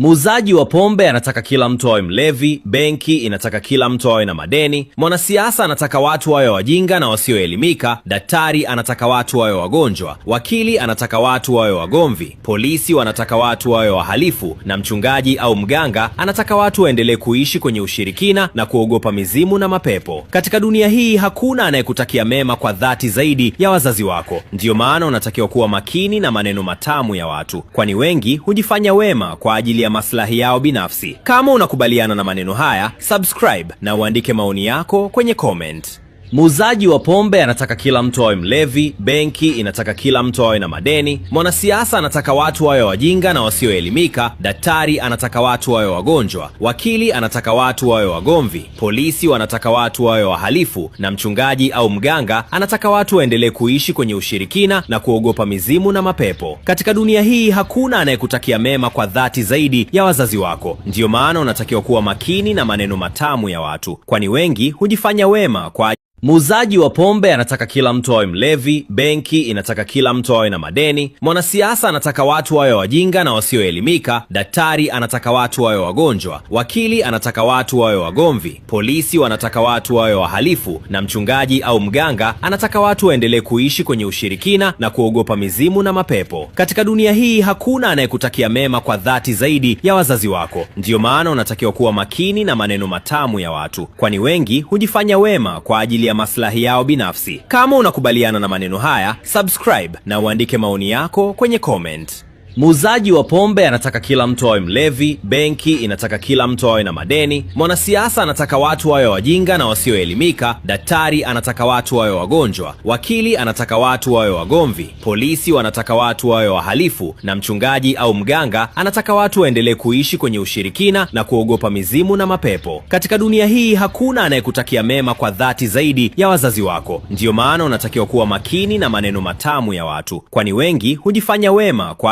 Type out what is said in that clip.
Muuzaji wa pombe anataka kila mtu awe mlevi, benki inataka kila mtu awe na madeni, mwanasiasa anataka watu wawe wajinga na wasioelimika, daktari anataka watu wawe wagonjwa, wakili anataka watu wawe wagomvi, polisi wanataka watu wawe wahalifu, na mchungaji au mganga anataka watu waendelee kuishi kwenye ushirikina na kuogopa mizimu na mapepo. Katika dunia hii hakuna anayekutakia mema kwa dhati zaidi ya wazazi wako. Ndiyo maana unatakiwa kuwa makini na maneno matamu ya watu, kwani wengi hujifanya wema kwa ajili ya maslahi yao binafsi. Kama unakubaliana na maneno haya, subscribe na uandike maoni yako kwenye comment. Muuzaji wa pombe anataka kila mtu awe mlevi, benki inataka kila mtu awe na madeni, mwanasiasa anataka watu wawe wajinga na wasioelimika, daktari anataka watu wawe wagonjwa, wakili anataka watu wawe wagomvi, polisi wanataka watu wawe wahalifu, na mchungaji au mganga anataka watu waendelee kuishi kwenye ushirikina na kuogopa mizimu na mapepo. Katika dunia hii hakuna anayekutakia mema kwa dhati zaidi ya wazazi wako. Ndiyo maana unatakiwa kuwa makini na maneno matamu ya watu, kwani wengi hujifanya wema kwa Muuzaji wa pombe anataka kila mtu awe mlevi, benki inataka kila mtu awe na madeni, mwanasiasa anataka watu wawe wajinga na wasioelimika, daktari anataka watu wawe wagonjwa, wakili anataka watu wawe wagomvi, polisi wanataka watu wawe wahalifu, na mchungaji au mganga anataka watu waendelee kuishi kwenye ushirikina na kuogopa mizimu na mapepo. Katika dunia hii hakuna anayekutakia mema kwa dhati zaidi ya wazazi wako. Ndiyo maana unatakiwa kuwa makini na maneno matamu ya watu, kwani wengi hujifanya wema kwa ajili ya maslahi yao binafsi. Kama unakubaliana na maneno haya, subscribe na uandike maoni yako kwenye comment. Muuzaji wa pombe anataka kila mtu awe mlevi, benki inataka kila mtu awe na madeni, mwanasiasa anataka watu wawe wajinga na wasioelimika, daktari anataka watu wawe wagonjwa, wakili anataka watu wawe wagomvi, polisi wanataka watu wawe wahalifu, na mchungaji au mganga anataka watu waendelee kuishi kwenye ushirikina na kuogopa mizimu na mapepo. Katika dunia hii hakuna anayekutakia mema kwa dhati zaidi ya wazazi wako. Ndiyo maana unatakiwa kuwa makini na maneno matamu ya watu, kwani wengi hujifanya wema kwa